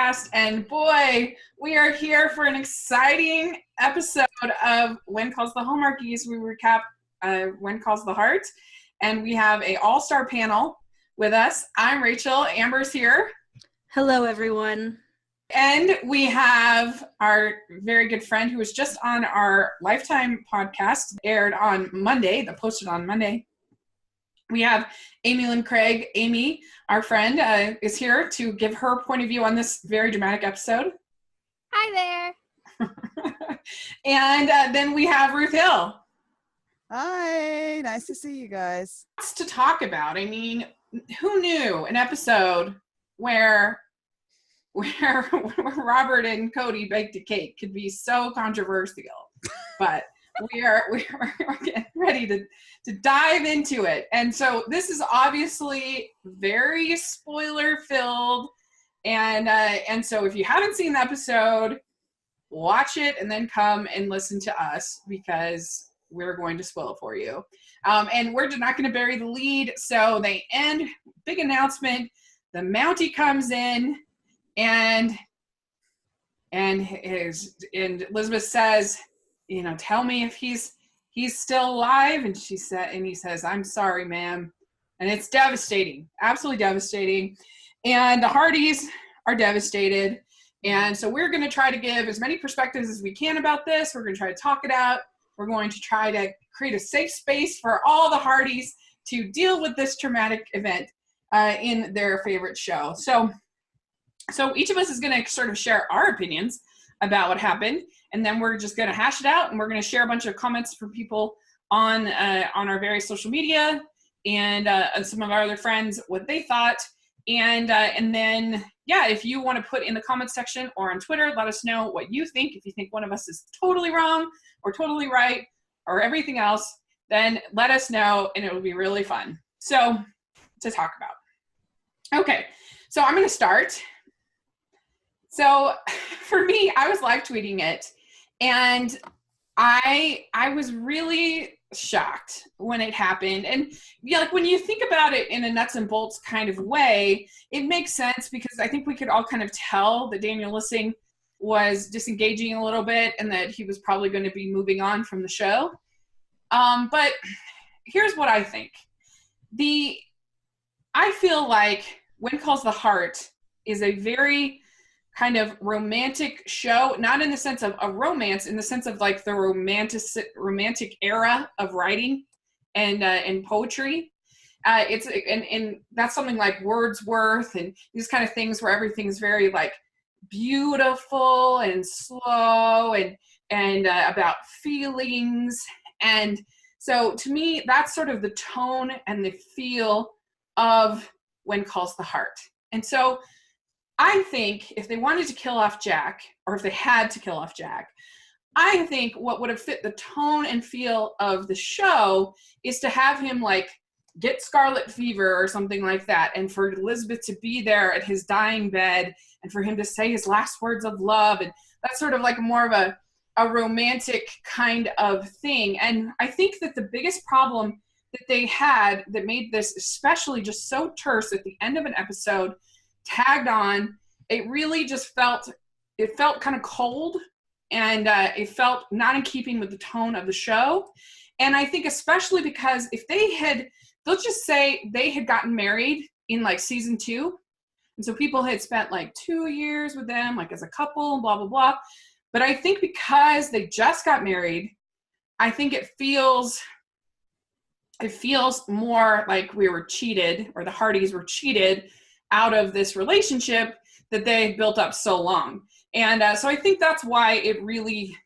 podcast, and boy, we are here for an exciting episode of When Calls the Hallmarkies. We recap When Calls the Heart, and we have an all-star panel with us. I'm Rachel. Amber's here. Hello, everyone. And we have our very good friend who was just on our Lifetime podcast, aired on Monday, that posted on Monday. We have Amy Lynn Craig. Amy, our friend, is here to give her point of view on this very dramatic episode. Hi there. And then we have Ruth Hill. Hi, nice to see you guys. Lots to talk about. I mean, who knew an episode where Robert and Cody baked a cake could be so controversial? But we're getting ready to dive into it. And so this is obviously very spoiler filled. And so if you haven't seen the episode, watch it and then come and listen to us, because we're going to spoil it for you. And we're not going to bury the lead. So they end, big announcement. The Mountie comes in and Elizabeth says, tell me if he's still alive. And he says, I'm sorry, ma'am. And it's devastating, absolutely devastating. And the Hardys are devastated. And so we're going to try to give as many perspectives as we can about this. We're going to try to talk it out. We're going to try to create a safe space for all the Hardys to deal with this traumatic event in their favorite show. So each of us is going to sort of share our opinions about what happened, and then we're just going to hash it out, and we're going to share a bunch of comments from people on our various social media and some of our other friends what they thought, and then if you want to put in the comments section or on Twitter, let us know what you think. If you think one of us is totally wrong or totally right or everything else, then let us know, and it will be really fun to talk about. Okay, so I'm going to start. So for me, I was live tweeting it, and I was really shocked when it happened. And when you think about it in a nuts and bolts kind of way, it makes sense, because I think we could all kind of tell that Daniel Lissing was disengaging a little bit and that he was probably going to be moving on from the show. But here's what I think. I feel like When Calls the Heart is a very kind of romantic show, not in the sense of a romance, in the sense of like the romantic era of writing and poetry. And that's something like Wordsworth and these kind of things where everything's very like beautiful and slow and about feelings. And so to me, that's sort of the tone and the feel of When Calls the Heart. And so I think if they wanted to kill off Jack, or if they had to kill off Jack, I think what would have fit the tone and feel of the show is to have him like get scarlet fever or something like that, and for Elizabeth to be there at his dying bed and for him to say his last words of love. And that's sort of like more of a romantic kind of thing. And I think that the biggest problem that they had that made this especially just so terse at the end of an episode tagged on, it really just felt kind of cold, and it felt not in keeping with the tone of the show. And I think especially because if let's just say they had gotten married in like season 2, and so people had spent like 2 years with them like as a couple, blah blah blah, but I think because they just got married, I think it feels more like we were cheated, or the Hardys were cheated out of this relationship that they built up so long. And so I think that's why it really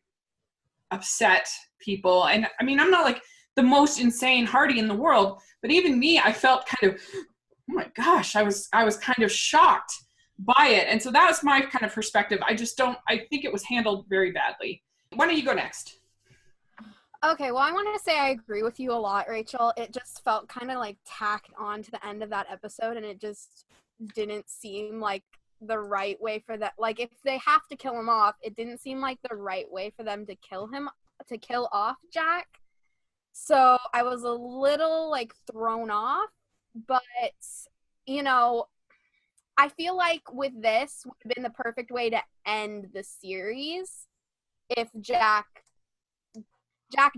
upset people. And I mean, I'm not like the most insane Hardy in the world, but even me, I felt kind of, oh my gosh, I was kind of shocked by it. And so that was my kind of perspective. I think it was handled very badly. Why don't you go next? Okay, well, I want to say I agree with you a lot, Rachel. It just felt kind of like tacked on to the end of that episode, and it just didn't seem like the right way for that. Like, if they have to kill him off, it didn't seem like the right way for them to kill off Jack. So I was a little like thrown off, but I feel like with this would have been the perfect way to end the series. If Jack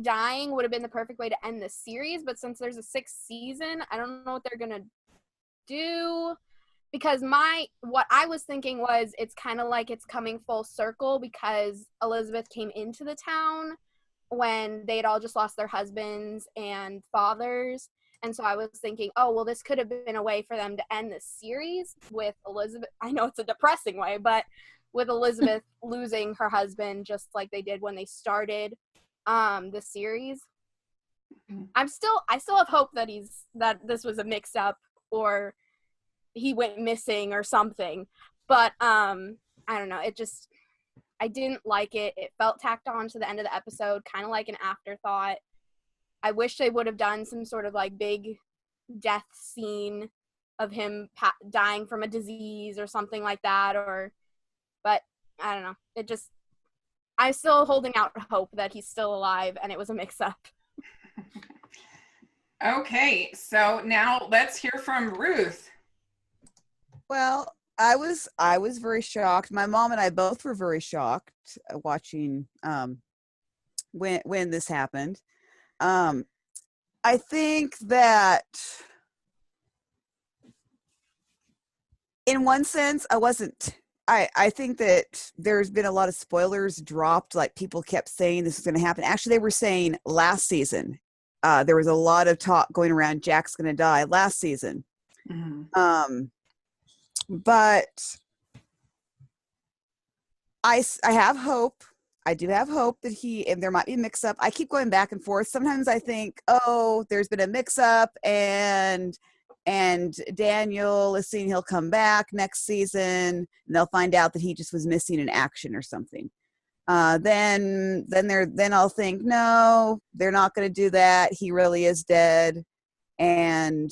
dying would have been the perfect way to end the series, but since there's a 6th season, I don't know what they're gonna do. Because what I was thinking was it's kind of like it's coming full circle because Elizabeth came into the town when they'd all just lost their husbands and fathers. And so I was thinking, oh, well, this could have been a way for them to end the series with Elizabeth. I know it's a depressing way, but with Elizabeth losing her husband just like they did when they started the series. I still have hope that this was a mix up or he went missing or something, but I don't know, I didn't like it. It felt tacked on to the end of the episode, kind of like an afterthought. I wish they would have done some sort of like big death scene of him dying from a disease or something like that, but I don't know, I'm still holding out hope that he's still alive and it was a mix-up. Okay, so now let's hear from Ruth. Well, I was very shocked. My mom and I both were very shocked watching when this happened. I think that in one sense I think that there's been a lot of spoilers dropped, like people kept saying this is going to happen. Actually, they were saying last season there was a lot of talk going around Jack's going to die last season. Mm-hmm. But I have hope. I do have hope that and there might be a mix up. I keep going back and forth. Sometimes I think, oh, there's been a mix up and Daniel is saying he'll come back next season and they'll find out that he just was missing in action or something. Then I'll think, no, they're not going to do that. He really is dead. And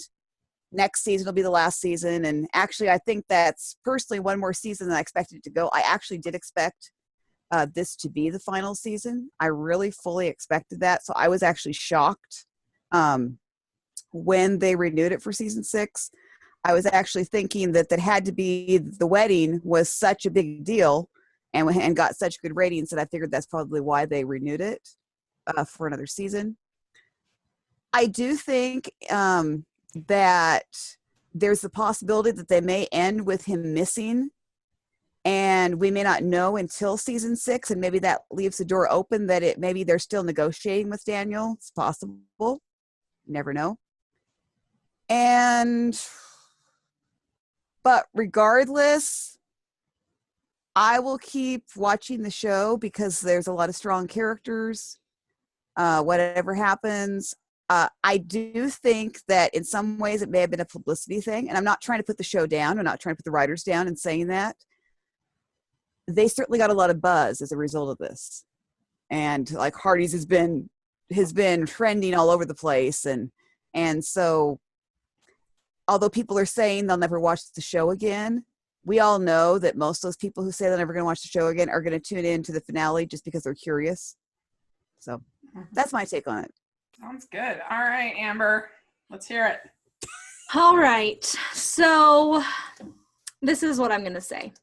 next season will be the last season. And actually, I think that's personally one more season than I expected it to go. I actually did expect this to be the final season. I really fully expected that. So I was actually shocked when they renewed it for season 6. I was actually thinking that had to be the wedding was such a big deal and got such good ratings that I figured that's probably why they renewed it for another season. I do think that there's the possibility that they may end with him missing and we may not know until season 6, and maybe that leaves the door open that maybe they're still negotiating with Daniel. It's possible. Never know. But regardless, I will keep watching the show because there's a lot of strong characters. Whatever happens, I do think that in some ways it may have been a publicity thing, and I'm not trying to put the show down. I'm not trying to put the writers down in saying that. They certainly got a lot of buzz as a result of this, and like Hardee's has been trending all over the place, and so although people are saying they'll never watch the show again, we all know that most of those people who say they're never going to watch the show again are going to tune in to the finale just because they're curious. So that's my take on it. Sounds good. All right, Amber, let's hear it. All right. So this is what I'm going to say.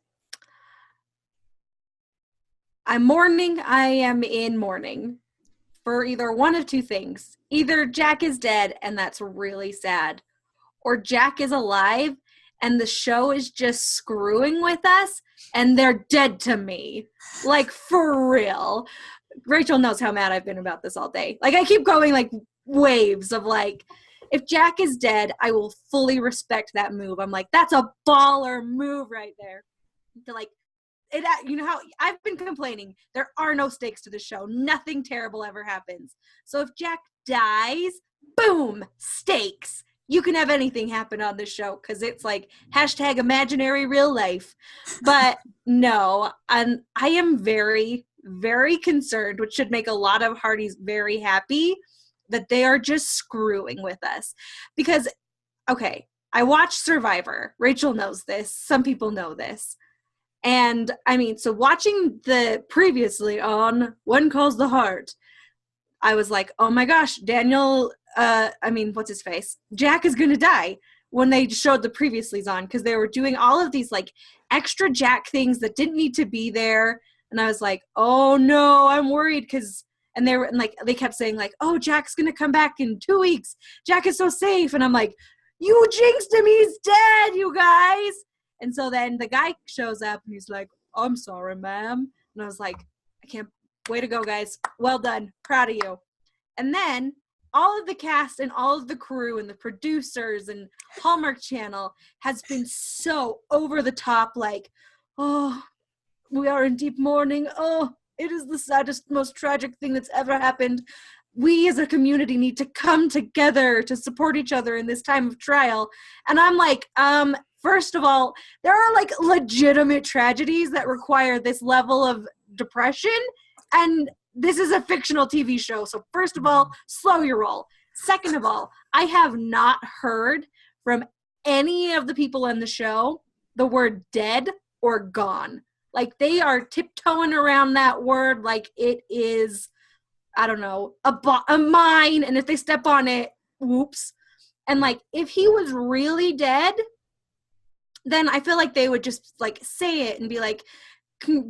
I am in mourning for either one of two things. Either Jack is dead and that's really sad, or Jack is alive and the show is just screwing with us and they're dead to me. Like, for real. Rachel knows how mad I've been about this all day. Like, I keep going like waves of like, if Jack is dead, I will fully respect that move. I'm like, that's a baller move right there. To like, you know how I've been complaining, there are no stakes to the show. Nothing terrible ever happens. So if Jack dies, boom, stakes. You can have anything happen on this show because it's like hashtag imaginary real life. But no, I am very, very concerned, which should make a lot of Hardee's very happy, that they are just screwing with us. Because, okay, I watched Survivor. Rachel knows this. Some people know this. And, I mean, so watching the previously on One Calls the Heart, I was like, oh my gosh, Daniel, what's his face? Jack is going to die. when they showed the Previously's on, because they were doing all of these like extra Jack things that didn't need to be there. And I was like, oh no, I'm worried and they were like, they kept saying like, oh, Jack's going to come back in 2 weeks. Jack is so safe. And I'm like, you jinxed him. He's dead, you guys. And so then the guy shows up and he's like, I'm sorry, ma'am. And I was like, I can't, way to go, guys. Well done. Proud of you. And then all of the cast and all of the crew and the producers and Hallmark Channel has been so over the top, like, oh, we are in deep mourning. Oh, it is the saddest, most tragic thing that's ever happened. We as a community need to come together to support each other in this time of trial. And I'm like, first of all, there are like legitimate tragedies that require this level of depression. And this is a fictional TV show. So first of all, slow your roll. Second of all, I have not heard from any of the people in the show the word dead or gone. Like, they are tiptoeing around that word like it is, I don't know, a mine. And if they step on it, whoops. And like, if he was really dead, then I feel like they would just like say it and be like,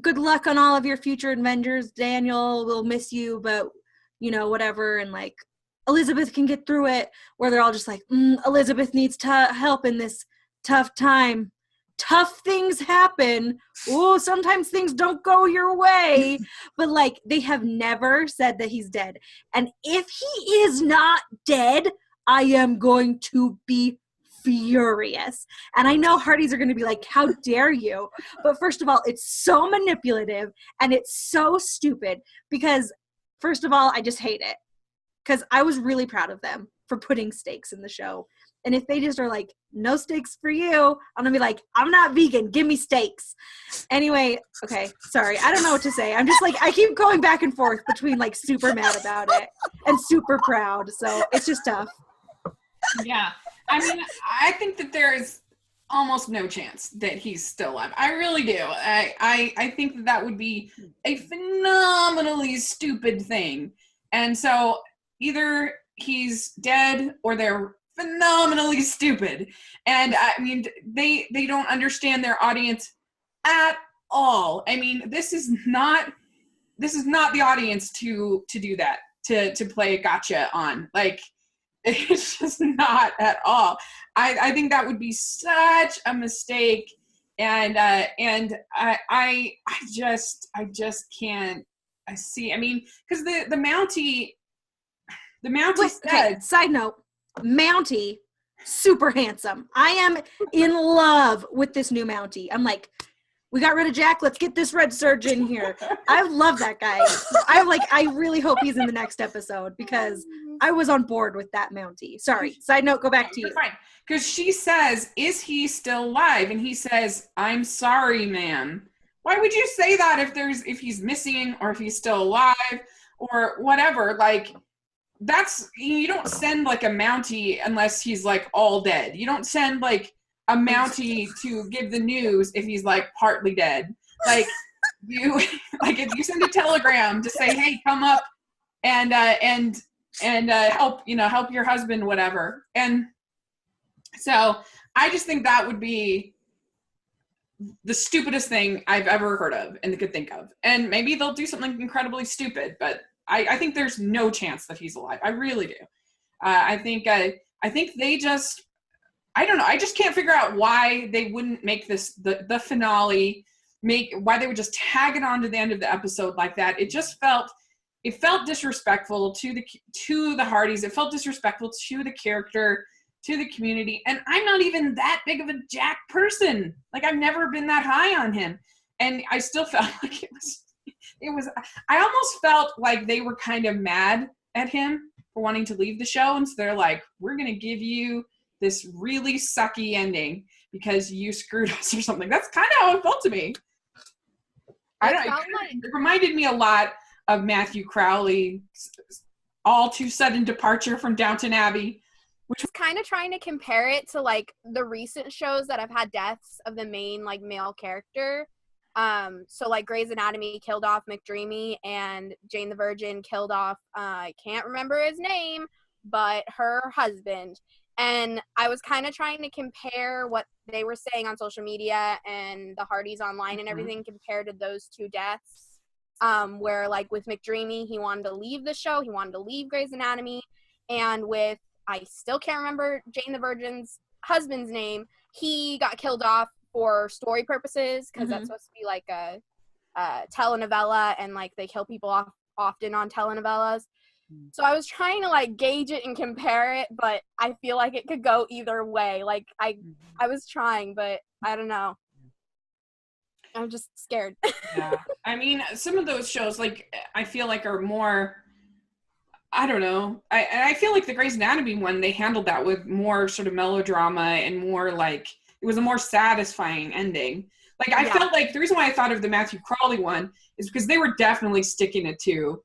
good luck on all of your future adventures, Daniel. We'll miss you, but you know, whatever. And like, Elizabeth can get through it. Where they're all just like, Elizabeth needs help in this tough time. Tough things happen. Oh, sometimes things don't go your way. But like, they have never said that he's dead. And if he is not dead, I am going to be furious. And I know Hardies are going to be like, how dare you? But first of all, it's so manipulative and it's so stupid because, first of all, I just hate it. Because I was really proud of them for putting stakes in the show. And if they just are like, no steaks for you, I'm going to be like, I'm not vegan. Give me steaks. Anyway, okay, sorry. I don't know what to say. I'm just like, I keep going back and forth between like super mad about it and super proud. So it's just tough. Yeah. I mean, I think that there is almost no chance that he's still alive. I really do. I think that would be a phenomenally stupid thing. And so either he's dead or they're phenomenally stupid. And I mean, they don't understand their audience at all. I mean, this is not the audience to do that, to play a gotcha on. Like, it's just not at all. I think that would be such a mistake. And I just can't see. I mean, because the Mountie said, okay, side note, Mountie, super handsome. I am in love with this new Mountie. I'm like, we got rid of Jack. Let's get this red surgeon here. I love that guy. I really hope he's in the next episode because I was on board with that Mountie. Sorry. Side note, go back to you. Fine. Because she says, is he still alive? And he says, I'm sorry, ma'am. Why would you say that if he's missing or if he's still alive or whatever? Like, you don't send like a Mountie unless he's like all dead. You don't send like a Mountie to give the news if he's like partly dead. Like, if you send a telegram to say, hey, come up and help your husband, whatever. And so I just think that would be the stupidest thing I've ever heard of and could think of. And maybe they'll do something incredibly stupid, but I think there's no chance that he's alive. I really do. I think they just, I don't know. I just can't figure out why they wouldn't make this the finale, why they would just tag it on to the end of the episode like that. It felt disrespectful to the Hardys. It felt disrespectful to the character, to the community. And I'm not even that big of a Jack person. Like, I've never been that high on him. And I still felt like it was, I almost felt like they were kind of mad at him for wanting to leave the show. And so they're like, we're going to give you this really sucky ending because you screwed us or something. That's kind of how it felt to me. It reminded me a lot of Matthew Crowley's all too sudden departure from Downton Abbey. Which was kind of trying to compare it to like the recent shows that have had deaths of the main like male character. So like Grey's Anatomy killed off McDreamy and Jane the Virgin killed off, I can't remember his name, but her husband. And I was kind of trying to compare what they were saying on social media and the Hardys online and everything compared to those two deaths. Where, like, with McDreamy, he wanted to leave the show. He wanted to leave Grey's Anatomy. And with, I still can't remember Jane the Virgin's husband's name, he got killed off for story purposes because that's supposed to be, like, a telenovela, and, like, they kill people off often on telenovelas. So I was trying to, like, gauge it and compare it, but I feel like it could go either way. Like, I was trying, but I don't know. I'm just scared. Yeah. I mean, some of those shows, like, I feel like are more, I don't know. I feel like the Grey's Anatomy one, they handled that with more sort of melodrama and more, like, it was a more satisfying ending. Like, I felt like the reason why I thought of the Matthew Crawley one is because they were definitely sticking it to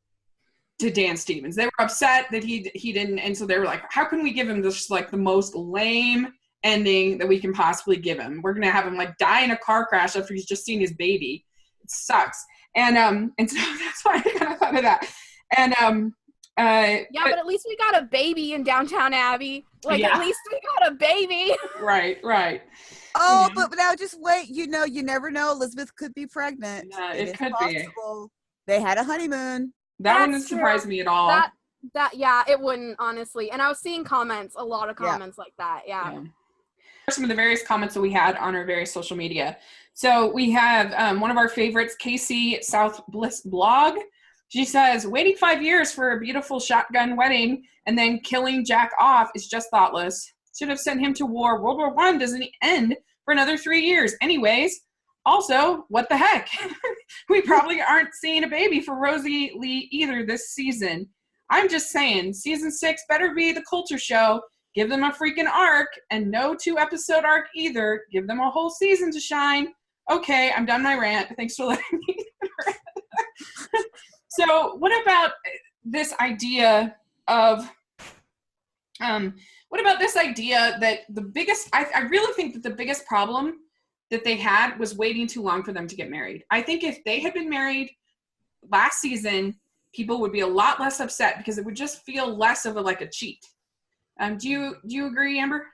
Dan Stevens. They were upset that he didn't, and so they were like, how can we give him this, like, the most lame ending that we can possibly give him? We're gonna have him, like, die in a car crash after he's just seen his baby. It sucks. And so that's why I kind of thought of that. And but at least we got a baby in Downtown Abbey. Like, at least we got a baby. Right. Oh, but now just wait. You never know. Elizabeth could be pregnant. Yeah, it could possible. They had a honeymoon. That wouldn't surprise me at all. That it wouldn't, honestly. And I was seeing a lot of comments like that. Yeah. Some of the various comments that we had on our various social media. So we have one of our favorites, Casey South Bliss blog. She says, waiting 5 years for a beautiful shotgun wedding and then killing Jack off is just thoughtless. Should have sent him to war. World War I doesn't end for another 3 years. Anyways, also, what the heck? We probably aren't seeing a baby for Rosie Lee either this season. I'm just saying, season 6 better be the culture show. Give them a freaking arc, and no 2-episode arc either. Give them a whole season to shine. Okay, I'm done my rant. Thanks for letting me. So, what about this idea of that the biggest, I really think that the biggest problem that they had was waiting too long for them to get married. I think if they had been married last season, people would be a lot less upset because it would just feel less of a cheat. Do you agree, Amber?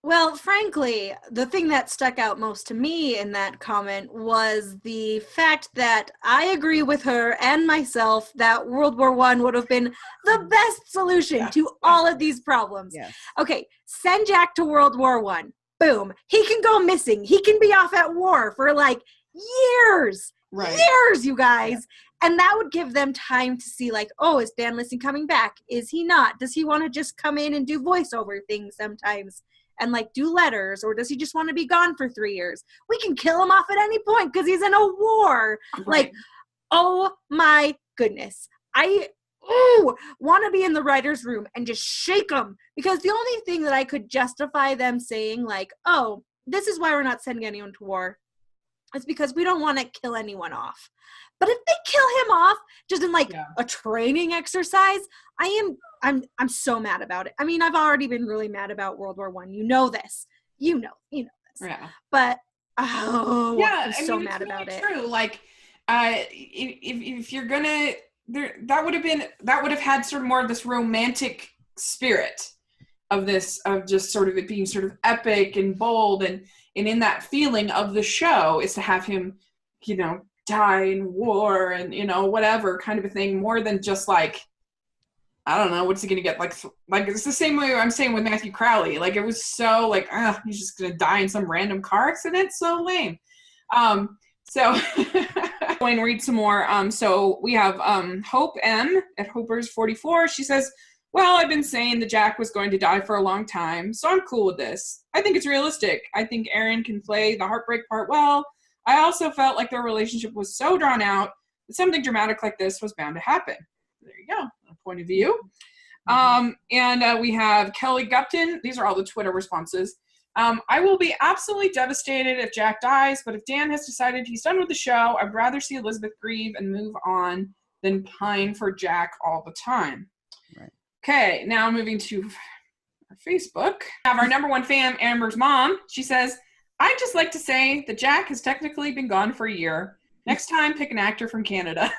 Well, frankly, the thing that stuck out most to me in that comment was the fact that I agree with her and myself that World War I would have been the best solution to all of these problems. Yes. Okay, send Jack to World War I. Boom. He can go missing. He can be off at war for years. Right. Years, you guys. Yeah. And that would give them time to see is Dan Lissing coming back? Is he not? Does he want to just come in and do voiceover things sometimes? And do letters, or does he just want to be gone for 3 years? We can kill him off at any point because he's in a war. Right. Oh my goodness. I want to be in the writer's room and just shake them, because the only thing that I could justify them saying this is why we're not sending anyone to war is because we don't want to kill anyone off. But if they kill him off just in a training exercise, I'm so mad about it. I mean, I've already been really mad about World War I. You know this. You know this. Yeah. But I'm so mad about it. True. If you're gonna, that would have had sort of more of this romantic spirit of this, of just sort of it being sort of epic and bold, and in that feeling of the show is to have him, die in war and whatever kind of a thing, more than just I don't know, what's he gonna get? It's the same way I'm saying with Matthew Crowley. It was so he's just gonna die in some random car accident. So lame. So going to read some more. So we have Hope M at Hopers44. She says, well, I've been saying that Jack was going to die for a long time, so I'm cool with this. I think it's realistic. I think Aaron can play the heartbreak part well. I also felt like their relationship was so drawn out that something dramatic like this was bound to happen. There you go. A point of view. And we have Kelly Gupton. These are all the Twitter responses. I will be absolutely devastated if Jack dies, but if Dan has decided he's done with the show, I'd rather see Elizabeth grieve and move on than pine for Jack all the time. Right. Okay, now moving to our Facebook. We have our number one fan, Amber's mom. She says, I'd just like to say that Jack has technically been gone for a year. Next time, pick an actor from Canada.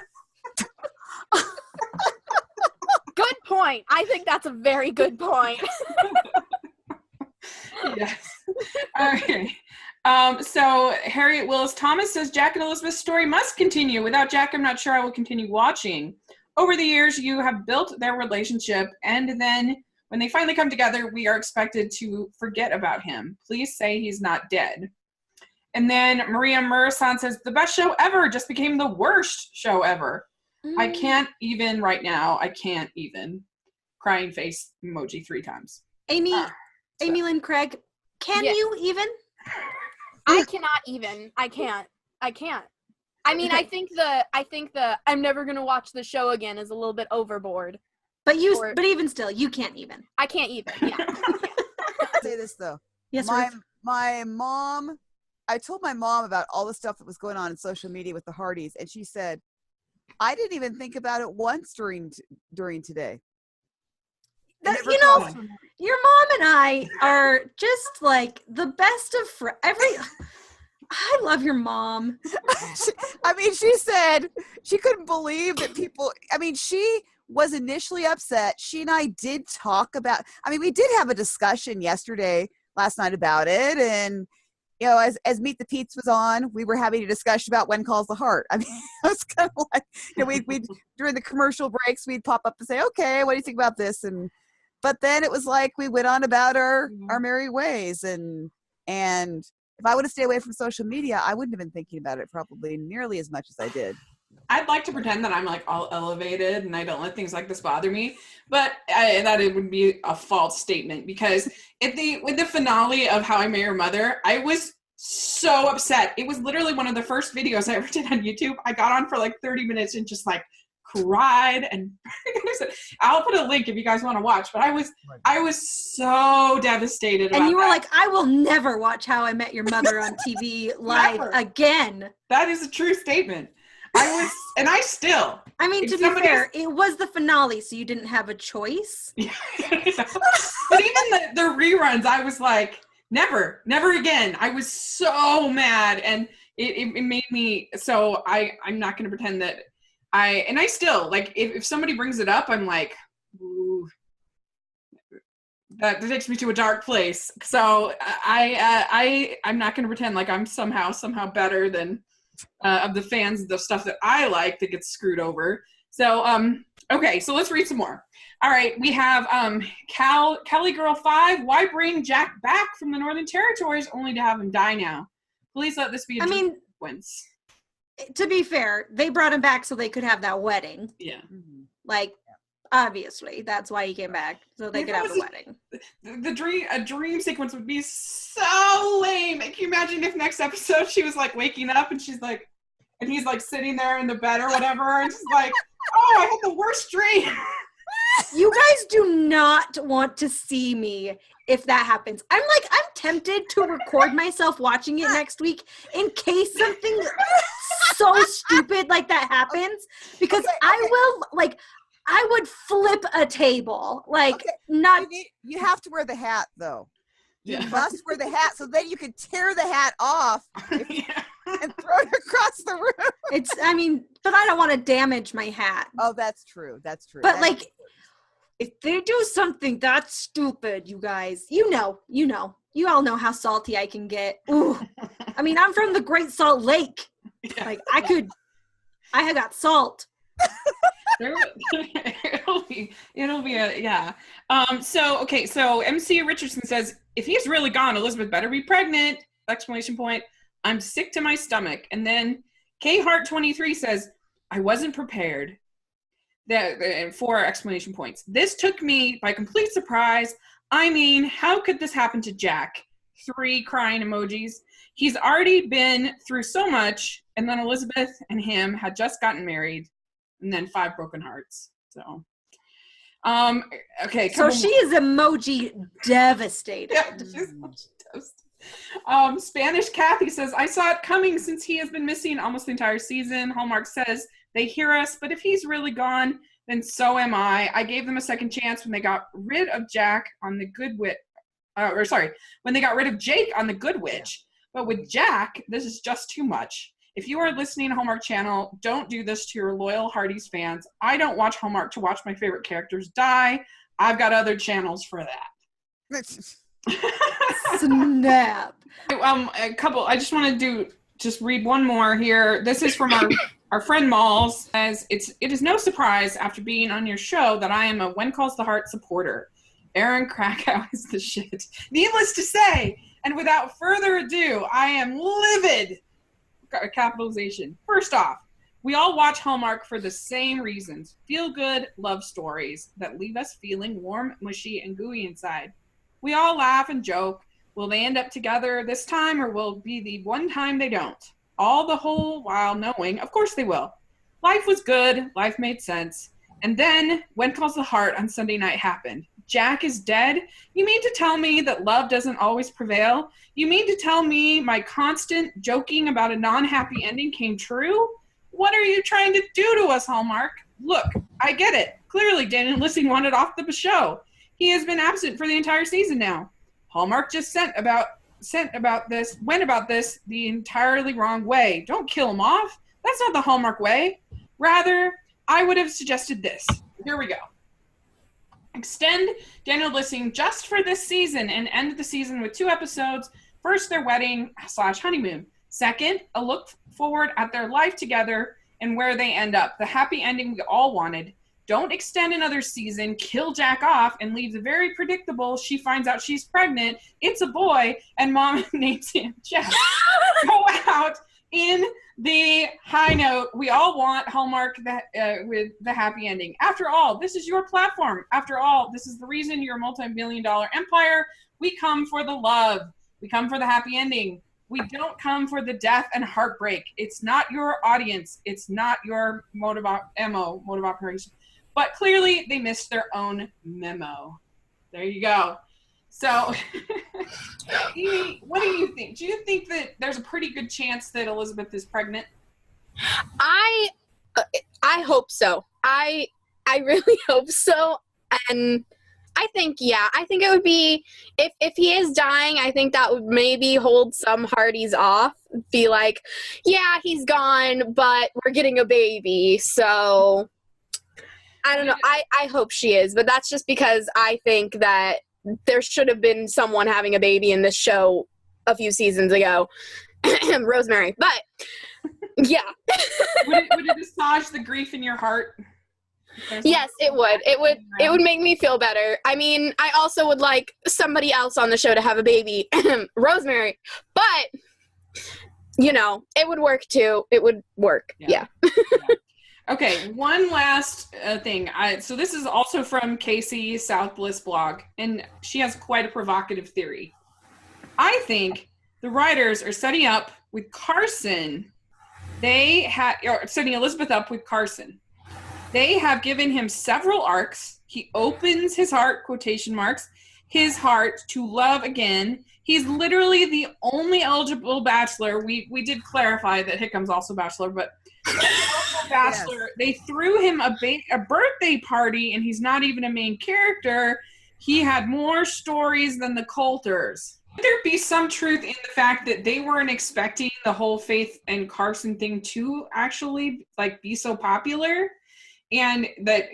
Good point. I think that's a very good point. Yes. Okay. So Harriet Willis Thomas says, Jack and Elizabeth's story must continue. Without Jack, I'm not sure I will continue watching. Over the years, you have built their relationship, and then when they finally come together, we are expected to forget about him. Please say he's not dead. And then Maria Murasan says, the best show ever just became the worst show ever. I can't even right now. I can't even. Crying face emoji 3 times. Amy Lynn Craig, can you even? I cannot even. I can't. I mean, I think the I'm never gonna watch the show again is a little bit overboard. But even still, you can't even. I can't even. Yeah. I'll say this though. Yes, my mom. I told my mom about all the stuff that was going on in social media with the Hardys, and she said, "I didn't even think about it once during today." Your mom and I are just like the best of friends. I love your mom. She said she couldn't believe that people. She was initially upset. She and I did talk about. We did have a discussion last night about it, and as Meet the Pete's was on, we were having a discussion about When Calls the Heart. It was kind of like we during the commercial breaks we'd pop up and say, "Okay, what do you think about this?" But then it was like we went on about our merry ways, and if I would have stayed away from social media, I wouldn't have been thinking about it probably nearly as much as I did. I'd like to pretend that I'm like all elevated and I don't let things like this bother me, but that it would be a false statement, because with the finale of How I Met Your Mother, I was so upset. It was literally one of the first videos I ever did on YouTube. I got on for like 30 minutes and just like cried, and I'll put a link if you guys want to watch, but I was so devastated about and you were that. like, I will never watch How I Met Your Mother on TV live again. That is a true statement. I mean, to be fair, it was the finale, so you didn't have a choice. Yeah. But even the reruns, I was like, never again. I was so mad, and it made me, so I'm not going to pretend that I still, like, if somebody brings it up, I'm like, ooh, that takes me to a dark place. So I'm not going to pretend like I'm somehow better than of the fans, the stuff that I like that gets screwed over. So, okay, so let's read some more. All right, we have Kelly Girl 5. Why bring Jack back from the Northern Territories only to have him die now? Please let this be a sequence. To be fair, they brought him back so they could have that wedding. Yeah. Like, obviously, that's why he came back, so they could have the wedding. A dream sequence would be so lame. Can you imagine if next episode she was like waking up and she's like, and he's like sitting there in the bed or whatever, and she's like, oh, I had the worst dream. You guys do not want to see me if that happens. I'm tempted to record myself watching it next week in case something so stupid like that happens, because I would flip a table. You have to wear the hat though. You Yeah. must wear the hat so then you can tear the hat off and throw it across the room. But I don't want to damage my hat. Oh, that's true. But if they do something that's stupid, you guys, you all know how salty I can get. Ooh. I'm from the Great Salt Lake. Yeah. I have got salt. It'll be yeah. So MC Richardson says, if he's really gone, Elizabeth better be pregnant! ! I'm sick to my stomach. And then K Hart 23 says, I wasn't prepared. That 4 exclamation points. This took me by complete surprise. How could this happen to Jack? 3 crying emojis. He's already been through so much, and then Elizabeth and him had just gotten married, and then 5 broken hearts. So, okay. So she is emoji devastated. Yeah, she's toast. Spanish Kathy says, I saw it coming since he has been missing almost the entire season. Hallmark says they hear us, but if he's really gone, then so am I. I gave them a second chance when they got rid of Jack on the Good Witch. When they got rid of Jake on the Good Witch. But with Jack, this is just too much. If you are listening to Hallmark Channel, don't do this to your loyal Hardy's fans. I don't watch Hallmark to watch my favorite characters die. I've got other channels for that. Snap. I just want to read one more here. This is from our friend Malls. As it is no surprise after being on your show that I am a When Calls the Heart supporter. Aaron Krakow is the shit. Needless to say, and without further ado, I am livid. Capitalization. First off, we all watch Hallmark for the same reasons. Feel-good love stories that leave us feeling warm, mushy, and gooey inside. We all laugh and joke. Will they end up together this time, or will it be the one time they don't? All the whole while knowing, of course they will. Life was good. Life made sense. And then, When Calls the Heart on Sunday night happened. Jack is dead? You mean to tell me that love doesn't always prevail? You mean to tell me my constant joking about a non-happy ending came true? What are you trying to do to us, Hallmark? Look, I get it. Clearly, Daniel Lissing wanted off the show. He has been absent for the entire season now. Hallmark just went about this the entirely wrong way. Don't kill him off. That's not the Hallmark way. Rather, I would have suggested this. Here we go. Extend Daniel Lissing just for this season and end the season with 2 episodes. First, their wedding / honeymoon. Second, a look forward at their life together and where they end up. The happy ending we all wanted. Don't extend another season, kill Jack off, and leave the very predictable she finds out she's pregnant, it's a boy, and mom names him Jack. Go out in the high note. We all want Hallmark with the happy ending. After all, this is your platform. After all, this is the reason you're a multi-million-dollar empire. We come for the love. We come for the happy ending. We don't come for the death and heartbreak. It's not your audience. It's not your mode of operation. But clearly, they missed their own memo. There you go. So, Amy, what do you think? Do you think that there's a pretty good chance that Elizabeth is pregnant? I hope so. I really hope so. And I think it would be, if he is dying, I think that would maybe hold some Hardys off. Be like, yeah, he's gone, but we're getting a baby. So, I don't know. I hope she is, but that's just because I think that there should have been someone having a baby in this show a few seasons ago. Rosemary. But, yeah. would it massage the grief in your heart? Yes, it would. It would make me feel better. I mean, I also would like somebody else on the show to have a baby. Rosemary. But, it would work too. It would work. Yeah. Okay, one last thing. So this is also from Casey South Bliss blog, and she has quite a provocative theory. I think the writers are setting up with Carson. Setting Elizabeth up with Carson. They have given him several arcs. He opens his heart, quotation marks, his heart to love again. He's literally the only eligible bachelor. We did clarify that Hickham's also bachelor, but bachelor. Yes. They threw him a birthday party, and he's not even a main character. He had more stories than the Coulters. Could there be some truth in the fact that they weren't expecting the whole Faith and Carson thing to actually be so popular, and that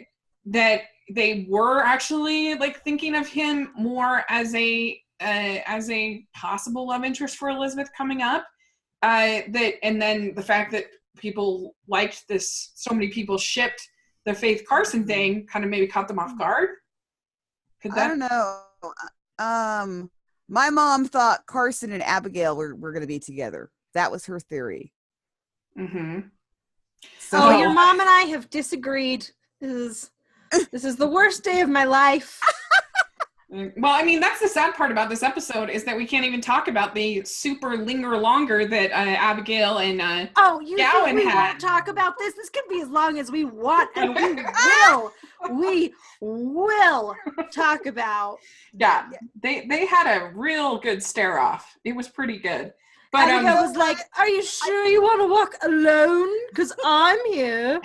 they were actually thinking of him more as a possible love interest for Elizabeth coming up? And then the fact that people liked this, so many people shipped the Faith Carson thing, kind of maybe caught them off guard. I don't know. My mom thought Carson and Abigail were going to be together. That was her theory. Mm-hmm. So your mom and I have disagreed. This is the worst day of my life. Well, I mean, that's the sad part about this episode, is that we can't even talk about the super linger longer that Abigail and Gowan we had. Won't talk about this? This can be as long as we want, and we will talk about. Yeah, they had a real good stare off. It was pretty good. But I was like, "Are you sure you want to walk alone? Because I'm here."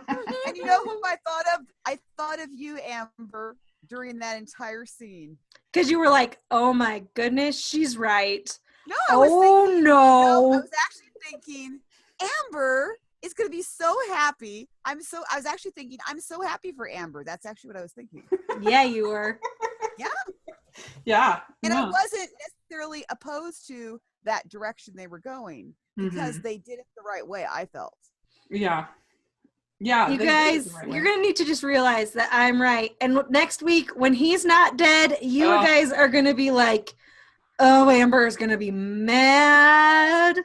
And you know who I thought of? I thought of you, Amber, during that entire scene. Because you were like, "Oh my goodness, she's right." No, I was no. I was actually thinking, Amber is going to be so happy. I was actually thinking, I'm so happy for Amber. That's actually what I was thinking. Yeah, you were. Yeah. Yeah. And yeah. I wasn't necessarily opposed to that direction they were going because they did it the right way, I felt. Yeah. Yeah. You they did it guys, the right you're way. going to need to just realize that I'm right. And next week, when he's not dead, you guys are going to be like, oh, Amber is going to be mad.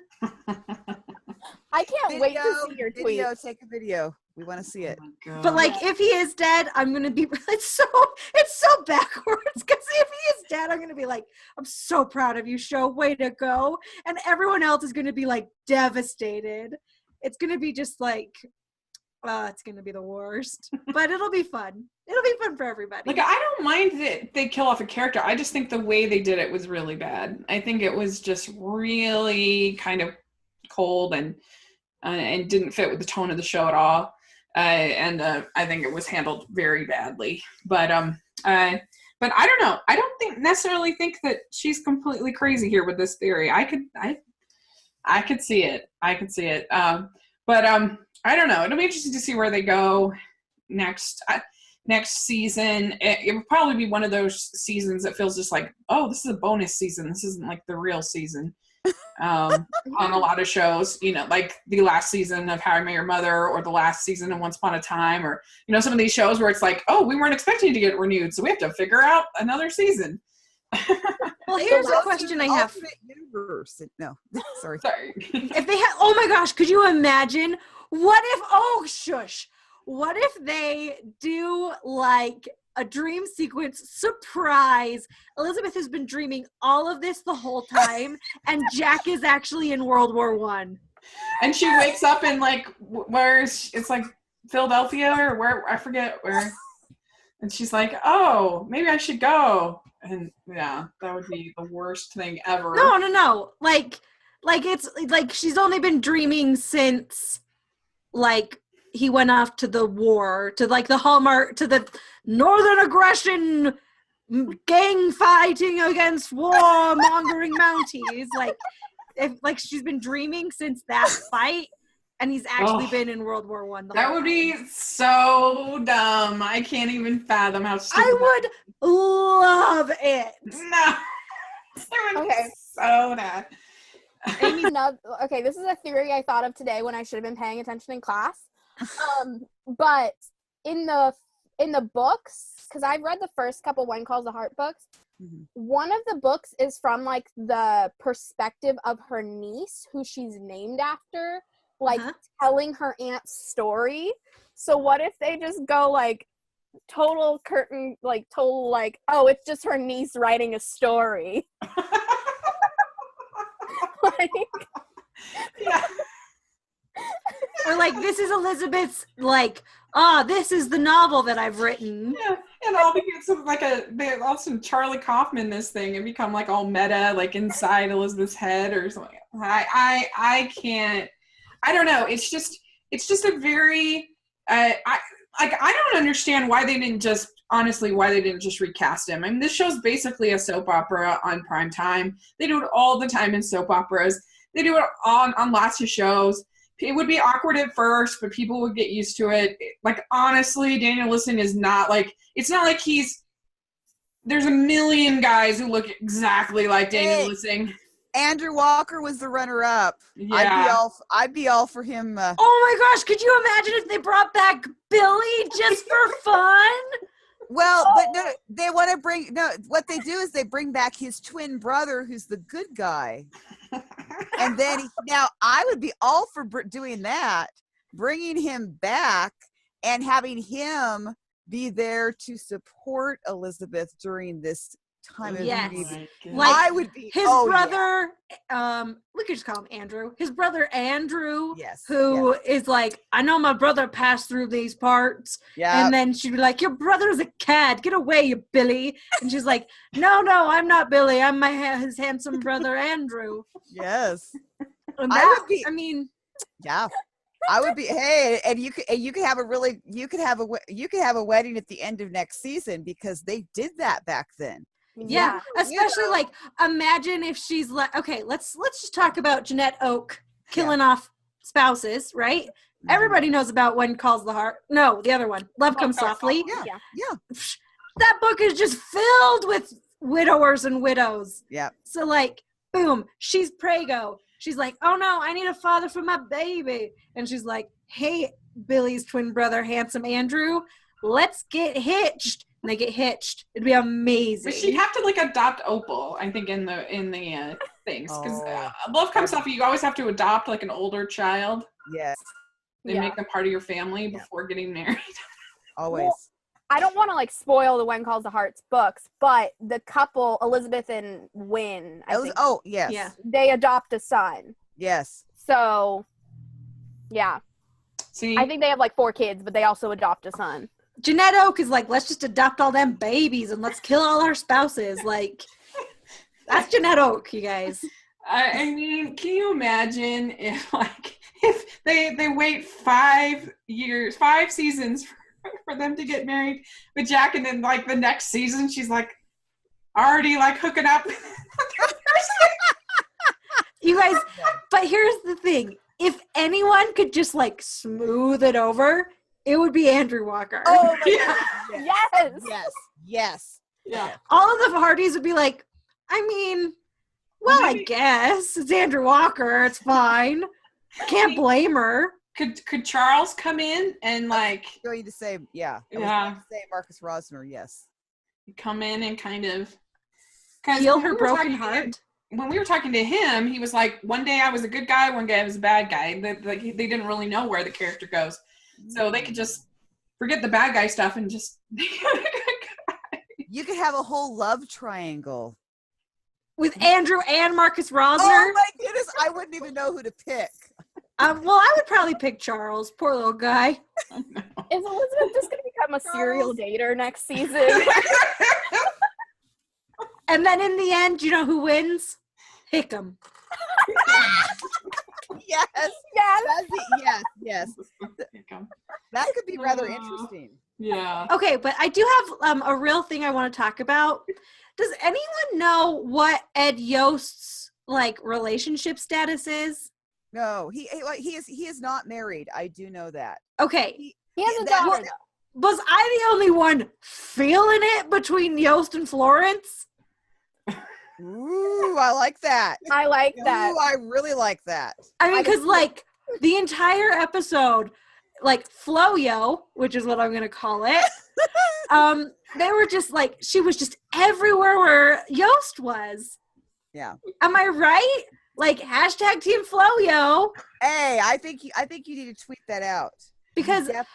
I can't wait to see your tweets. Take a video. We want to see it. Oh But like, if he is dead, I'm going to be, it's so backwards. Because if he is dead, I'm going to be like, I'm so proud of you, show, way to go. And everyone else is going to be like devastated. It's going to be just like, it's going to be the worst, but it'll be fun. It'll be fun for everybody. Like, I don't mind that they kill off a character. I just think the way they did it was really bad. I think it was just really kind of cold and didn't fit with the tone of the show at all. And I think it was handled very badly. But I don't know. I don't necessarily think that she's completely crazy here with this theory. I could see it. But I don't know. It'll be interesting to see where they go next season. It will probably be one of those seasons that feels just like, oh, this is a bonus season. This isn't like the real season. On a lot of shows, like the last season of How I Met Your Mother, or the last season of Once Upon a Time, or some of these shows where it's like, oh, we weren't expecting to get renewed, so we have to figure out another season. Well, here's a question I have. Universe. No, sorry. If they had, oh my gosh, could you imagine? What if they do like a dream sequence surprise? Elizabeth has been dreaming all of this the whole time, and Jack is actually in World War I. And she wakes up in like, it's like Philadelphia or where, I forget where. And she's like, oh, maybe I should go. And yeah, that would be the worst thing ever. No. Like it's like she's only been dreaming since like he went off to the war, to like the Hallmark, to the Northern aggression, gang fighting against war-mongering Mounties. Like, if like she's been dreaming since that fight, and he's actually been in World War I. That would be so dumb. I can't even fathom how stupid. I would love it. No. Okay. So bad. Okay, this is a theory I thought of today when I should have been paying attention in class. But in the books, because I've read the first couple When Calls the Heart books, one of the books is from like the perspective of her niece, who she's named after, like telling her aunt's story. So what if they just go like total curtain, like total like, oh, it's just her niece writing a story. Like, yeah. Or like, this is Elizabeth's, like, this is the novel that I've written. Yeah, and all because of like they also Charlie Kaufman this thing and become like all meta, like inside Elizabeth's head or something. I can't. I don't know. It's just a very. I don't understand why they didn't just recast him. I mean, this show's basically a soap opera on prime time. They do it all the time in soap operas. They do it on lots of shows. It would be awkward at first, but people would get used to it. Like, honestly, Daniel Lisson is not like, it's not like there's a million guys who look exactly like Daniel Lisson. Andrew Walker was the runner-up. Yeah. I'd be all for him. Oh my gosh, could you imagine if they brought back Billy just for fun? Well, but no, they want to what they do is they bring back his twin brother, who's the good guy. And then now I would be all for doing that, bringing him back and having him be there to support Elizabeth during this time of need. Like, I would be his brother. We could just call him Andrew. His brother Andrew, who is like, I know my brother passed through these parts. Yeah. And then she'd be like, your brother's a cad. Get away, you Billy. And she's like, no, I'm not Billy. I'm his handsome brother Andrew. Yes. And I would be. I mean. Yeah. I would be. Hey, and you could have a wedding at the end of next season because they did that back then. Yeah, especially like, imagine if she's like, okay, let's just talk about Jeanette Oak killing off spouses, right? Mm-hmm. Everybody knows about When Calls the Heart. No, the other one, Love Comes Softly. Yeah. That book is just filled with widowers and widows. Yeah. So like, boom, she's prego. She's like, oh no, I need a father for my baby. And she's like, hey, Billy's twin brother, handsome Andrew, let's get hitched. And they get hitched. It'd be amazing. But she'd have to like adopt Opal, I think, in the things, because Love Comes Off. You always have to adopt like an older child. Yes. They make them part of your family before getting married. Always. Well, I don't want to like spoil the When Calls the Heart's books, but the couple, Elizabeth and Wynn, I think, yes. Yeah. they adopt a son. Yes. So, yeah. See, I think they have like 4 kids, but they also adopt a son. Jeanette Oak is like, let's just adopt all them babies and let's kill all our spouses. Like, that's Jeanette Oak, you guys. I mean, can you imagine if they wait 5 seasons for them to get married with Jack, and then like the next season she's like already like hooking up with that person? You guys, but here's the thing. If anyone could just like smooth it over, it would be Andrew Walker. Oh my God. Yes. Yes. Yeah. All of the Hardys would be like, I mean, well, I Maybe- guess it's Andrew Walker. It's fine. Can't blame her. Could Charles come in and like Going to say, yeah. I was Yeah. going to say Marcus Rosner, yes. come in and kind of Heal when her we were broken talking to him- heart. When we were talking to him, he was like, one day I was a good guy, one day I was a bad guy. They didn't really know where the character goes. So they could just forget the bad guy stuff and just You could have a whole love triangle. With Andrew and Marcus Rosner. Oh my goodness, I wouldn't even know who to pick. Well, I would probably pick Charles. Poor little guy. Is Elizabeth just going to become a serial dater next season? And then in the end, you know who wins? Hickam. Yes. Yes. Yes. That could be rather interesting. Yeah. Okay, but I do have a real thing I want to talk about. Does anyone know what Ed Yost's like relationship status is? No, he is not married. I do know that. Okay, He has a That- daughter, though. was I the only one feeling it between Yost and Florence? Ooh, I like that. I like that. Ooh, I really like that. I mean, because like the entire episode, like Flo-Yo, which is what I'm gonna call it, they were just like, she was just everywhere where Yost was. Yeah. Am I right? Like hashtag Team Flo-Yo, Hey, I think you need to tweet that out. because Def-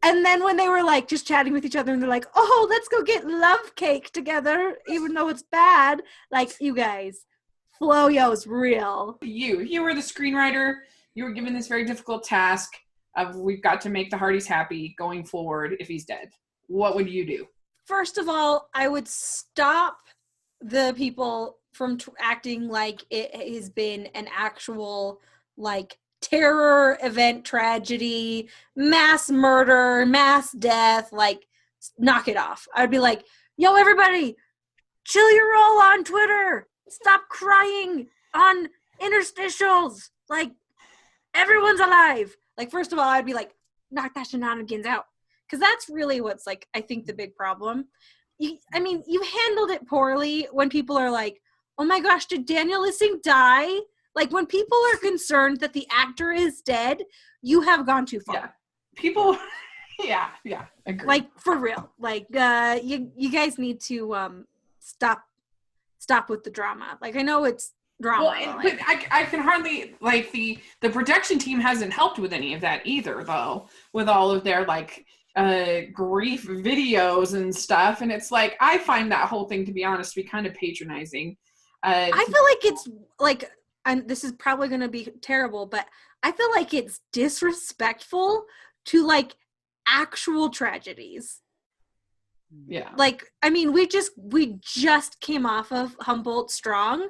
and then when they were like just chatting with each other and they're like, oh, let's go get love cake together, even though it's bad. Like, you guys, Flo-Yo's real. You were the screenwriter. You were given this very difficult task of we've got to make the Hardys happy going forward if he's dead. What would you do? First of all, I would stop the people from acting like it has been an actual like terror event, tragedy, mass murder, mass death. Like, knock it off. I'd be like, yo, everybody, chill your roll on Twitter. Stop crying on interstitials. Like, everyone's alive. Like, first of all, I'd be like, knock that shenanigans out. Because that's really what's, like, I think the big problem. You handled it poorly when people are like, oh my gosh, did Daniel Lissing die? Like, when people are concerned that the actor is dead, you have gone too far. Yeah. People, yeah, agree. Like, for real. Like, you guys need to stop with the drama. Like, I know it's drama. Well, but I can hardly, like, the production team hasn't helped with any of that either, though, with all of their, like, grief videos and stuff. And it's like, I find that whole thing, to be honest, to be kind of patronizing. I feel like it's, like, and this is probably going to be terrible, but I feel like it's disrespectful to, like, actual tragedies. Yeah. Like, I mean, we just came off of Humboldt Strong,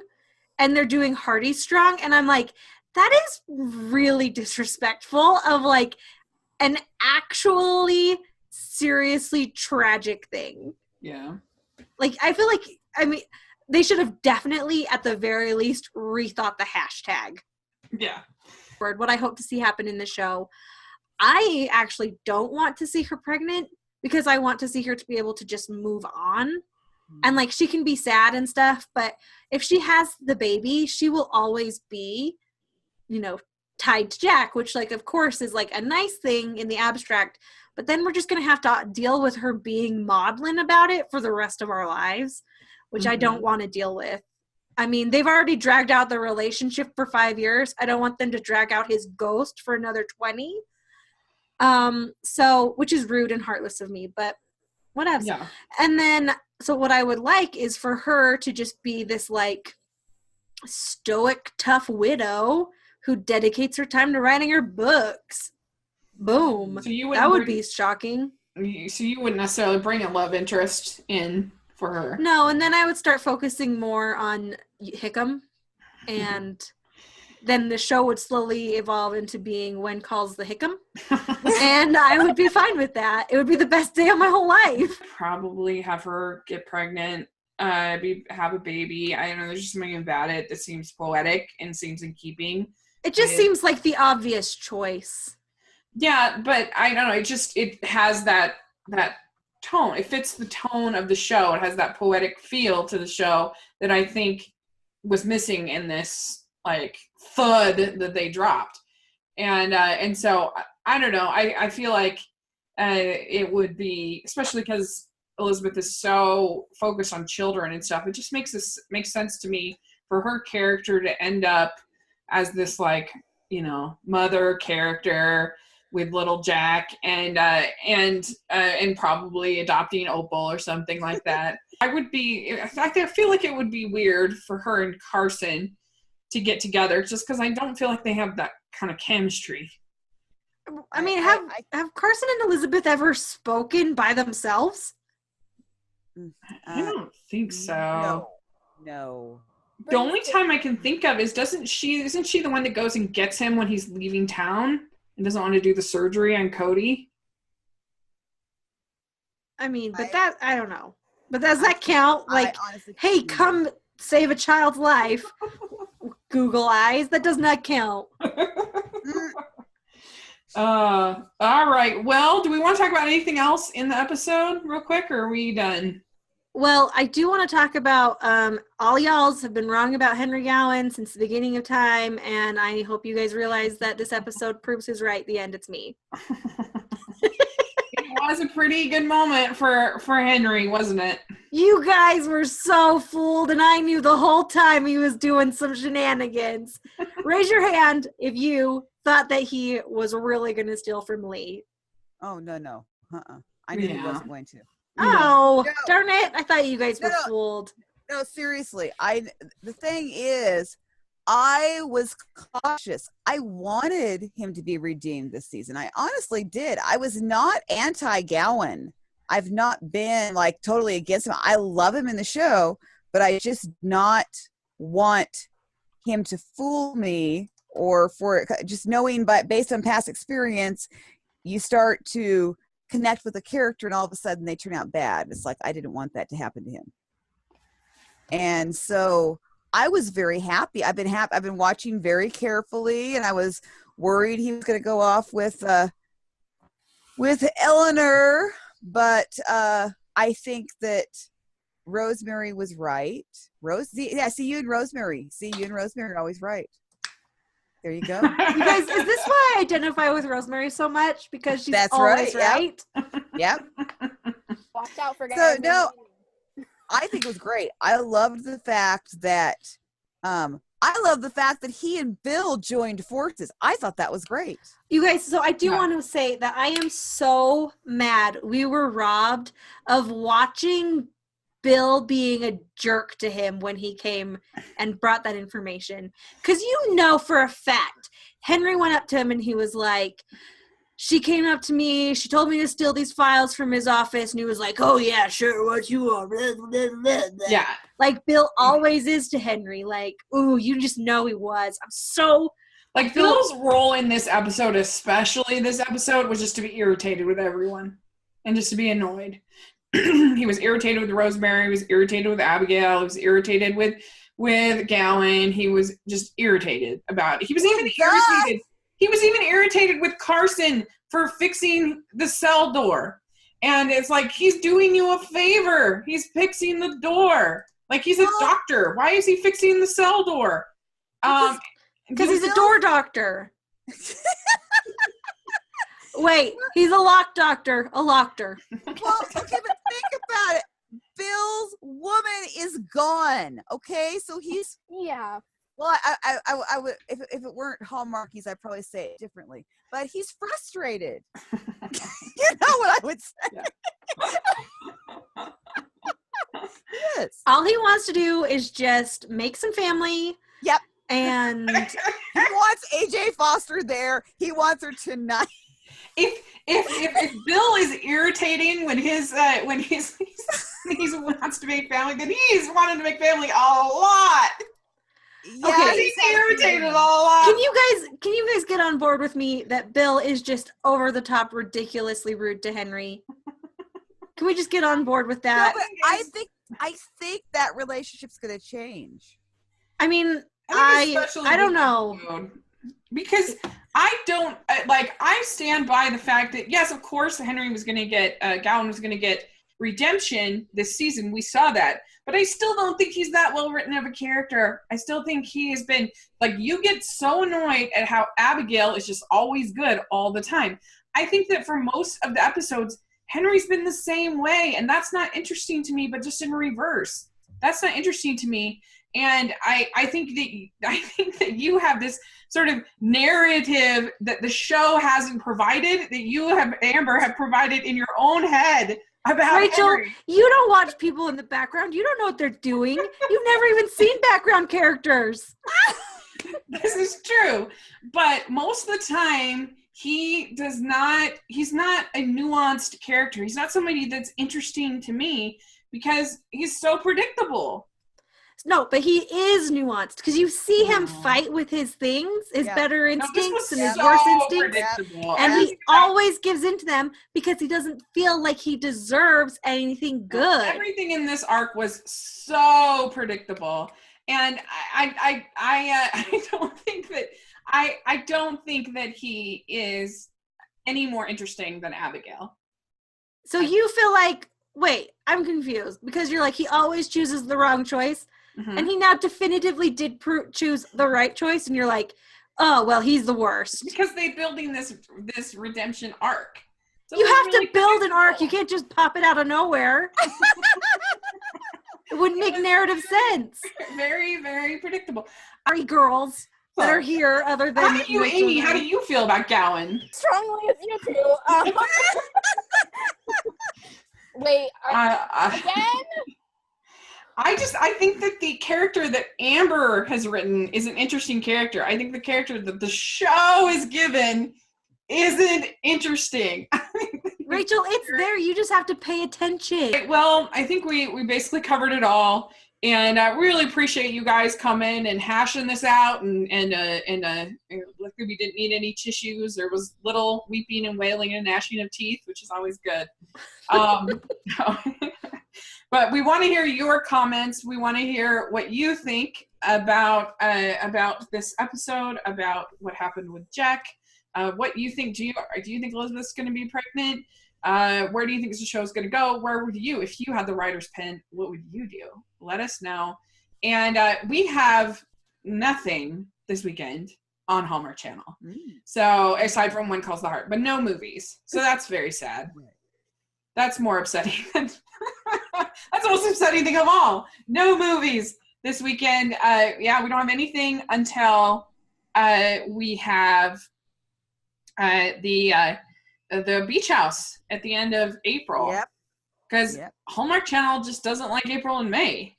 and they're doing Hardy Strong, and I'm like, that is really disrespectful of, like, an actually seriously tragic thing. Yeah. Like, I feel like, I mean, they should have definitely, at the very least, rethought the hashtag. Yeah. What I hope to see happen in the show, I actually don't want to see her pregnant because I want to see her to be able to just move on. And like she can be sad and stuff, but if she has the baby, she will always be, you know, tied to Jack, which like of course is like a nice thing in the abstract, but then we're just going to have to deal with her being maudlin about it for the rest of our lives, which I don't want to deal with. I mean, they've already dragged out the relationship for 5 years. I don't want them to drag out his ghost for another 20. So, which is rude and heartless of me, but whatever. Yeah. And then, so what I would like is for her to just be this like stoic, tough widow who dedicates her time to writing her books. Boom. So that would be shocking. So you wouldn't necessarily bring a love interest in for her. No, and then I would start focusing more on Hickam, and then the show would slowly evolve into being When Calls the Hickam, and I would be fine with that. It would be the best day of my whole life. Probably have her get pregnant, have a baby. I don't know, there's just something about it that seems poetic and seems in keeping. It just seems like the obvious choice. Yeah, but I don't know, it has that tone. It fits the tone of the show. It has that poetic feel to the show that I think was missing in this like thud that they dropped. And so I don't know. I feel like it would be, especially because Elizabeth is so focused on children and stuff, it just makes sense to me for her character to end up as this like, you know, mother character with little Jack and probably adopting Opal or something like that. I feel like it would be weird for her and Carson to get together just because I don't feel like they have that kind of chemistry. I mean, have Carson and Elizabeth ever spoken by themselves? I don't think so. No. The only time I can think of is isn't she the one that goes and gets him when he's leaving town and doesn't want to do the surgery on Cody? I mean, but I don't know. But does that count? Like, hey, come save a child's life. Google eyes. That does not count. All right. Well, do we want to talk about anything else in the episode real quick, or are we done? Well, I do want to talk about all y'alls have been wrong about Henry Gowan since the beginning of time, and I hope you guys realize that this episode proves who's right. The end, it's me. It was a pretty good moment for Henry, wasn't it? You guys were so fooled, and I knew the whole time he was doing some shenanigans. Raise your hand if you thought that he was really going to steal from Lee. Oh, no. I knew he wasn't going to. Oh, no. Darn it. I thought you guys were fooled. No, seriously. The thing is, I was cautious. I wanted him to be redeemed this season. I honestly did. I was not anti-Gowan. I've not been like totally against him. I love him in the show, but I just not want him to fool me, or for just knowing, but based on past experience, you start to connect with a character and all of a sudden they turn out bad. It's like, I didn't want that to happen to him. And so I was very happy. I've been watching very carefully, and I was worried he was going to go off with Eleanor, but I think that Rosemary was right. See you and Rosemary. See you and Rosemary are always right. There you go. You guys, is this why I identify with Rosemary so much? Because she's always right? Yep. Watch out for guys. So, no, I think it was great. I loved the fact that he and Bill joined forces. I thought that was great. You guys, so I do want to say that I am so mad we were robbed of watching Bill being a jerk to him when he came and brought that information. Because you know for a fact, Henry went up to him and he was like, she came up to me, she told me to steal these files from his office, and he was like, oh yeah, sure, what you want? Yeah. Like Bill always is to Henry. Like, ooh, you just know he was. I'm so... Like, Bill's role in this episode, especially this episode, was just to be irritated with everyone and just to be annoyed. He was irritated with Rosemary. He was irritated with Abigail. He was irritated with Gowan. He was just irritated about it. He was even irritated. He was even irritated with Carson for fixing the cell door. And it's like, he's doing you a favor. He's fixing the door. Like, he's a doctor. Why is he fixing the cell door? Because he's a door doctor. Wait, he's a lock doctor. A lockter. Well, okay, but think about it. Bill's woman is gone. Okay, so he's Yeah. well. I would if it weren't Hallmarkies, I'd probably say it differently. But he's frustrated. You know what I would say? Yeah. Yes. All he wants to do is just make some family. Yep. And he wants AJ Foster there. He wants her tonight. If Bill is irritating when he wants to make family, then he's wanted to make family a lot. Yeah, Okay, he's irritated a lot. Can you guys get on board with me that Bill is just over the top, ridiculously rude to Henry? Can we just get on board with that? No, but I think that relationship's gonna change. I mean, I don't know. Because I stand by the fact that, yes, of course, Henry was going to get, Gowan was going to get redemption this season. We saw that. But I still don't think he's that well written of a character. I still think he has been, like, you get so annoyed at how Abigail is just always good all the time. I think that for most of the episodes, Henry's been the same way, and that's not interesting to me, but just in reverse. That's not interesting to me. And I think that you have this sort of narrative that the show hasn't provided, that you have, Amber, have provided in your own head about Rachel, Henry. you don't watch people in the background. You don't know what they're doing. You've never even seen background characters. This is true. But most of the time, he's not a nuanced character. He's not somebody that's interesting to me because he's so predictable. No, but he is nuanced because you see him fight with his things, his better instincts and his worse instincts. And he always gives into them because he doesn't feel like he deserves anything good. Everything in this arc was so predictable. And I don't think that he is any more interesting than Abigail. So you feel like, wait, I'm confused because you're like, he always chooses the wrong choice. Mm-hmm. And he now definitively did choose the right choice. And you're like, oh, well, he's the worst. Because they're building this redemption arc. So you have to build an arc. You can't just pop it out of nowhere. It wouldn't make narrative sense. Very, very predictable. Sorry, girls that are here other than Amy, how do you feel about Gowan? Strongly as you too. Wait, again? I think that the character that Amber has written is an interesting character. I think the character that the show is given isn't interesting. Rachel, it's there. You just have to pay attention. Well, I think we basically covered it all. And I really appreciate you guys coming and hashing this out. And luckily we didn't need any tissues. There was little weeping and wailing and gnashing of teeth, which is always good. But we want to hear your comments. We want to hear what you think about this episode, about what happened with Jack. What you think? Do you think Elizabeth's going to be pregnant? Where do you think the show is going to go? Where would you, if you had the writer's pen, what would you do? Let us know. And we have nothing this weekend on Hallmark Channel. So aside from When Calls the Heart, but no movies. So that's very sad. That's more upsetting. That's the most upsetting thing of all. No movies this weekend. We don't have anything until we have the beach house at the end of April. Yep. Because Hallmark Channel just doesn't like April and May.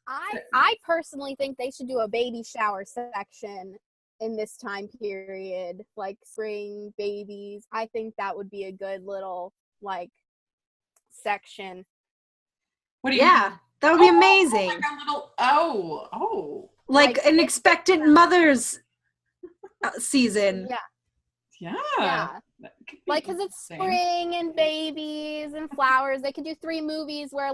I personally think they should do a baby shower section in this time period, like spring babies. I think that would be a good little section. What do you? Yeah, that would be amazing. Like an expectant mother's season. Yeah. Because it's spring and babies and flowers. They could do 3 movies where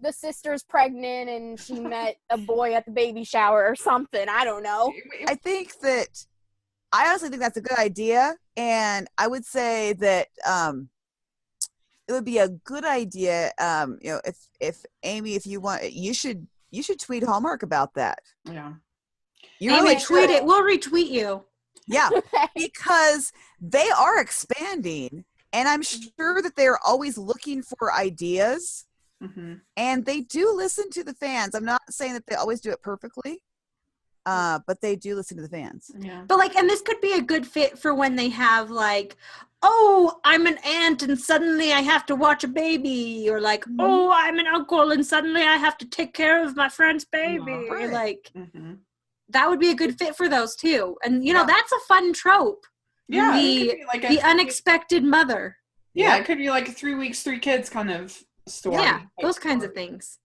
the sister's pregnant and she met a boy at the baby shower or something. I don't know. I honestly think that's a good idea. And I would say that it would be a good idea. If Amy, if you want, you should tweet Hallmark about that. Yeah. You Amy, really tweet should. it. We'll retweet you. Yeah, because they are expanding, and I'm sure that they're always looking for ideas, and they do listen to the fans. I'm not saying that they always do it perfectly, but they do listen to the fans. Yeah. But like, and this could be a good fit for when they have like, oh, I'm an aunt and suddenly I have to watch a baby, or like, oh, I'm an uncle and suddenly I have to take care of my friend's baby. Yeah, right. Like, that would be a good fit for those too. And you know, that's a fun trope. Yeah, the unexpected mother. Yeah, it could be like a 3 weeks, 3 kids kind of story. Yeah, those kinds of things.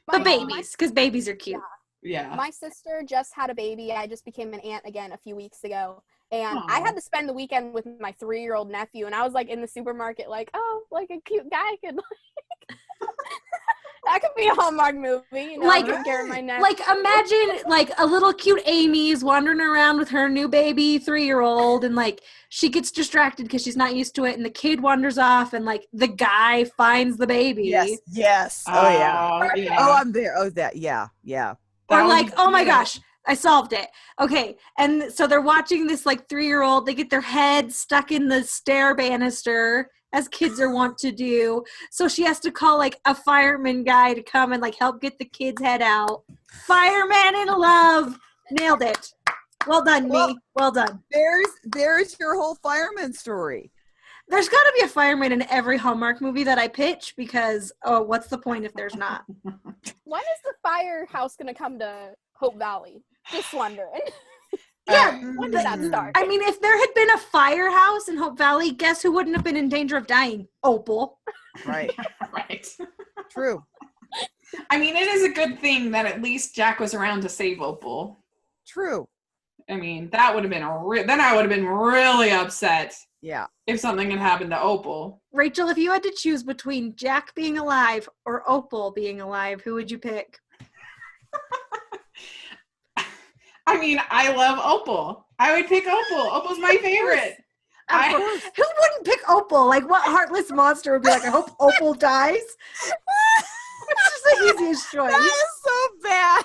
But babies, because babies are cute. Yeah. My sister just had a baby. I just became an aunt again a few weeks ago. And I had to spend the weekend with my 3-year-old nephew. And I was like in the supermarket like, oh, like a cute guy could like... That could be a Hallmark movie, you know, like, taking care of my nephew. Like, imagine, like, a little cute Amy's wandering around with her new baby 3-year-old, and, like, she gets distracted because she's not used to it, and the kid wanders off, and, like, the guy finds the baby. Yes. Oh, yeah. Oh, I'm there. Oh, that, yeah. Or, like, oh, my gosh, I solved it. Okay, and so they're watching this, like, 3-year-old. They get their head stuck in the stair banister, as kids are wont to do. So she has to call like a fireman guy to come and like help get the kid's head out. Fireman in love. Nailed it. Well done, me. Well done. There's your whole fireman story. There's got to be a fireman in every Hallmark movie that I pitch because, oh, what's the point if there's not? When is the firehouse going to come to Hope Valley? Just wondering. Yeah. When did that start? I mean, if there had been a firehouse in Hope Valley, guess who wouldn't have been in danger of dying? Opal. Right. Right. True. I mean, it is a good thing that at least Jack was around to save Opal. True. I mean, that would have been then I would have been really upset. Yeah. If something had happened to Opal. Rachel, if you had to choose between Jack being alive or Opal being alive, who would you pick? I mean, I love Opal. I would pick Opal. Opal's my favorite. Who wouldn't pick Opal? Like, what heartless monster would be like, I hope Opal dies? It's just the easiest choice. That is so bad.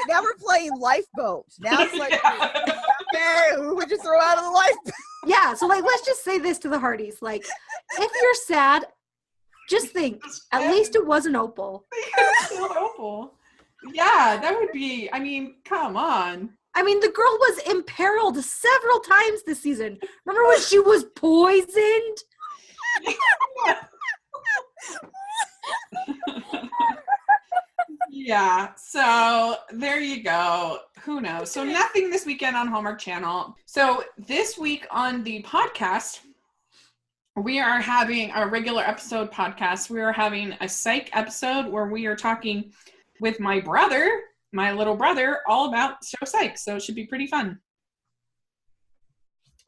now we're playing Lifeboat. Now it's like, okay, who would you throw out of the lifeboat? Yeah, so like, let's just say this to the Hardys. Like, if you're sad, just think, at least it wasn't Opal. Opal. Yeah, that would be, I mean, come on. I mean, the girl was imperiled several times this season. Remember when she was poisoned? Yeah, so there you go. Who knows? So nothing this weekend on Hallmark Channel. So this week on the podcast, we are having a regular episode podcast. We are having a psych episode where we are talking with my little brother, all about show Psych. So it should be pretty fun.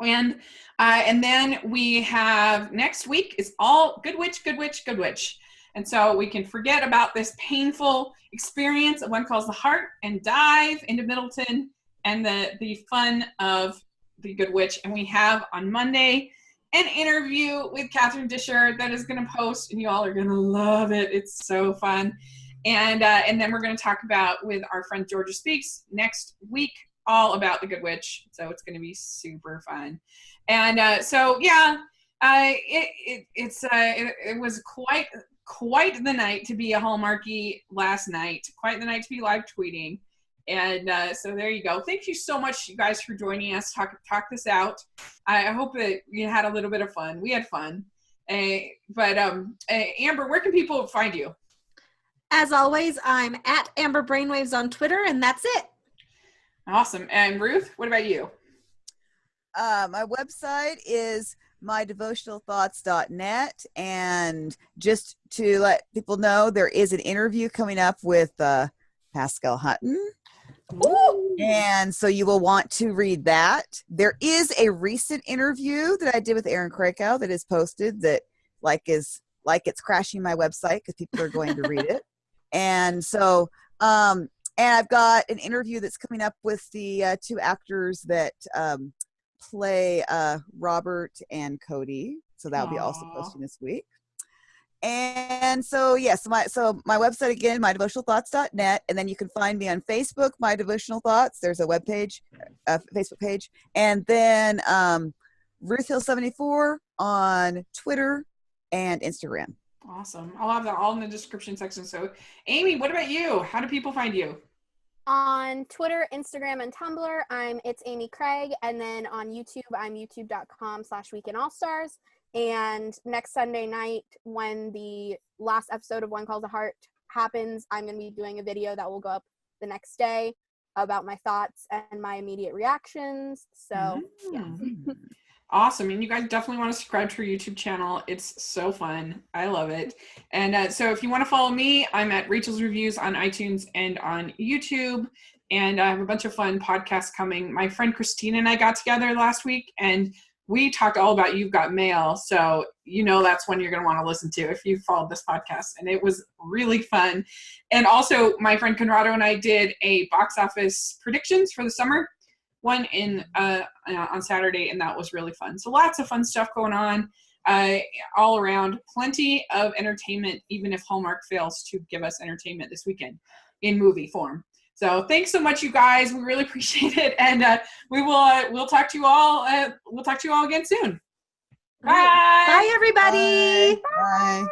And then we have next week is all Good Witch, Good Witch, Good Witch. And so we can forget about this painful experience of One Calls the Heart and dive into Middleton and the fun of the Good Witch. And we have on Monday an interview with Catherine Disher that is going to post, and you all are going to love it. It's so fun. And then we're going to talk about with our friend Georgia Speaks next week all about the Good Witch. So it's going to be super fun. And it was quite the night to be a Hallmarky last night. Quite the night to be live tweeting. And so there you go. Thank you so much, you guys, for joining us. Talk this out. I hope that you had a little bit of fun. We had fun. But Amber, where can people find you? As always, I'm at Amber Brainwaves on Twitter, and that's it. Awesome. And Ruth, what about you? My website is mydevotionalthoughts.net. And just to let people know, there is an interview coming up with Pascal Hutton. Ooh. And so you will want to read that. There is a recent interview that I did with Aaron Krakow that is posted that it's crashing my website because people are going to read it. And so, and I've got an interview that's coming up with the 2 actors that play Robert and Cody. So that'll be also Aw. posting this week. And so, yes, my website again, mydevotionalthoughts.net, and then you can find me on Facebook, My Devotional Thoughts. There's a webpage, a Facebook page, and then Ruth Hill 74 on Twitter and Instagram. Awesome. I'll have that all in the description section. So, Amy, what about you? How do people find you? On Twitter, Instagram, and Tumblr, It's Amy Craig. And then on YouTube, I'm youtube.com/weekendallstars. And next Sunday night, when the last episode of One Calls a Heart happens, I'm going to be doing a video that will go up the next day about my thoughts and my immediate reactions. So, yeah. Awesome. And you guys definitely want to subscribe to her YouTube channel. It's so fun. I love it. And so if you want to follow me, I'm at Rachel's Reviews on iTunes and on YouTube. And I have a bunch of fun podcasts coming. My friend Christina and I got together last week, and we talked all about You've Got Mail. So that's one you're going to want to listen to if you followed this podcast. And it was really fun. And also my friend Conrado and I did a box office predictions for the summer one on Saturday, and that was really fun. So lots of fun stuff going on all around. Plenty of entertainment, even if Hallmark fails to give us entertainment this weekend in movie form. So thanks so much, you guys. We really appreciate it, and we'll talk to you all. We'll talk to you all again soon. Bye. Bye, everybody. Bye.